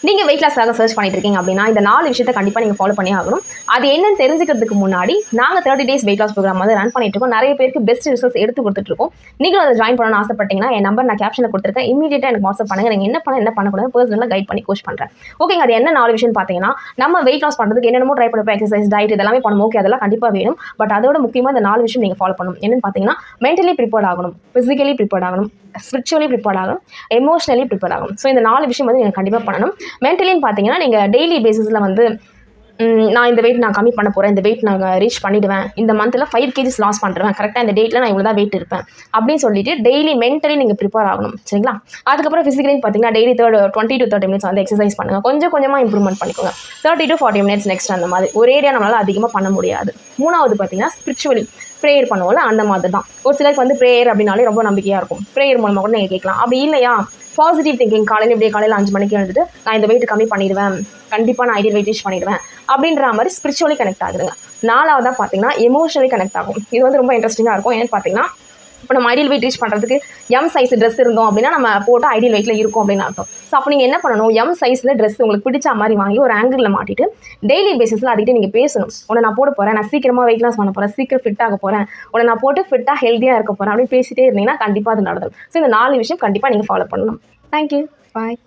நீங்கள் wait லாஸ்க்காக search பண்ணிட்டு இருக்கீங்க அப்படின்னா இந்த 4 விஷயத்தை கண்டிப்பாக நீங்கள் ஃபாலோ பண்ணி ஆகணும். அது என்னன்னு தெரிஞ்சுக்கிறதுக்கு முன்னாடி நாங்கள் 30 days வெயிட் லாஸ் ப்ரோக்ராம் வந்து ரன் பண்ணிட்டு இருக்கோம். நிறைய பேருக்கு பெஸ்ட் ரிசல்ட்ஸ் எடுத்து கொடுத்துட்ருக்கோம். நீங்களும் அதை ஜாயின் பண்ணணும்னு ஆசைப்பட்டீங்கன்னா என் நம்பர் நான் கேப்ஷனில் கொடுத்துருக்கேன். இமீடியட்டாக எனக்கு வாட்ஸ்அப் பண்ணுங்கள். நீங்கள் என்ன பண்ணக்கூடாது பர்சனலாக கைட் பண்ணி கோச் பண்ணுறேன். ஓகேங்க. அது என்ன 4 விஷயம் பார்த்தீங்கன்னா, நம்ம வெயிட் லாஸ் பண்ணுறதுக்கு என்னென்னமோ ட்ரை பண்ணுறோம். எக்ஸசைஸ், டயட் இதெல்லாமே பண்ணணும். ஓகே, அதெல்லாம் கண்டிப்பாக வேணும். பட் அதோட முக்கியமாக இந்த 4 விஷயம் நீங்கள் ஃபாலோ பண்ணணும். என்னென்னு பார்த்தீங்கன்னா, மென்டலி ப்ரிப்பேர்ட் ஆகணும், ஃபிசிக்கலி ப்ரிப்பேர்ட் ஆகணும், ஸ்பிரிச்சுவலி ப்ரிப்பேர்ட் ஆகணும், எமோஷனலி ப்ரிப்பேர்ட் ஆகணும். ஸோ இந்த 4 விஷயம் வந்து நீங்கள் கண்டிப்பாக பண்ணணும். மென்டலின்னு பார்த்தீங்கன்னா, நீங்கள் டெய்லி பேசிஸில் வந்து நான் இந்த வெயிட் நான் கம்மி பண்ண போகிறேன், இந்த வெயிட் நான் ரீச் பண்ணிவிடுவேன், இந்த மந்தில் 5 kgs லாஸ் பண்ணுறேன், கரெக்டாக இந்த டேட்டில் நான் இவ்வளோ தான் வெயிட் இருப்பேன் அப்படின்னு சொல்லிட்டு டெய்லி மென்டலி நீங்கள் ப்ரிப்பேர் ஆகணும். சரிங்களா? அதுக்கப்புறம் ஃபிசிக்கலின்னு பார்த்தீங்கன்னா, டெய்லி 20 to 30 minutes வந்து எக்ஸசைஸ் பண்ணுங்கள். கொஞ்சம் கொஞ்சமாக இம்ப்ரூவ்மெண்ட் பண்ணிக்கோங்க. 30 to 40 minutes நெக்ஸ்ட் அந்த மாதிரி ஒரேடியாக நம்மளால் அதிகமாக பண்ண முடியாது. 3வது பார்த்தீங்கன்னா, ஸ்பிரிச்சுவலி ப்ரேயர் பண்ணுவோம்ல, அந்த மாதிரி தான். ஒரு சிலருக்கு வந்து ப்ரேயர் அப்படின்னாலே ரொம்ப நம்பிக்கையாக இருக்கும். ப்ரேயர் மூலமாக கூட நீங்கள் கேட்கலாம். அப்படி இல்லையா, பாசிட்டிவ் திங்கிங், காலையில் 5 மணிக்கு எழுந்துட்டு நான் இந்த வெயிட் கம்மி பண்ணிடுவேன், கண்டிப்பாக நான் ஐடியல் வெயிட் ரீச் பண்ணிடுவேன் அப்படின்ற மாதிரி ஸ்பிரிச்சுவலி கனெக்ட் ஆகுதுங்க. 4வதாக பார்த்தீங்கன்னா, எமோஷனலி கனெக்ட் ஆகும். இது வந்து ரொம்ப இன்ட்ரெஸ்டிங்காக இருக்கும். ஏன்னு பார்த்தீங்கன்னா, இப்போ நம்ம ஐடியல் வெயிட் ரீச் பண்ணுறதுக்கு எம் சைஸ் ட்ரெஸ் இருந்தோம் அப்படின்னா நம்ம போட்டால் ஐடியல் வெயிட்டில் இருக்கும் அப்படின்னு அர்த்தம். ஸோ அப்போ நீங்கள் என்ன பண்ணணும், எம் சைஸில் ட்ரெஸ் உங்களுக்கு பிடிச்ச மாதிரி வாங்கி ஒரு ஆங்கிளில் மாட்டிட்டு டெய்லி பேசிஸில் அதுக்கிட்ட நீங்கள் பேசணும். உன்னை நான் போட போகிறேன், நான் சீக்கிரமாக வெயிட் லாஸ் பண்ண போகிறேன், சீக்கிரம் ஃபிட் ஆக போகிறேன், உன்னை நான் போட்டு ஃபிட்டாக ஹெல்த்தியாக இருக்க போகிறேன் அப்படின்னு பேசிட்டே இருந்தீங்கன்னா கண்டிப்பாக அது நடக்கும். ஸோ இந்த 4 விஷயம் கண்டிப்பாக நீங்கள் ஃபாலோ பண்ணணும். தேங்க்யூ. பாய்.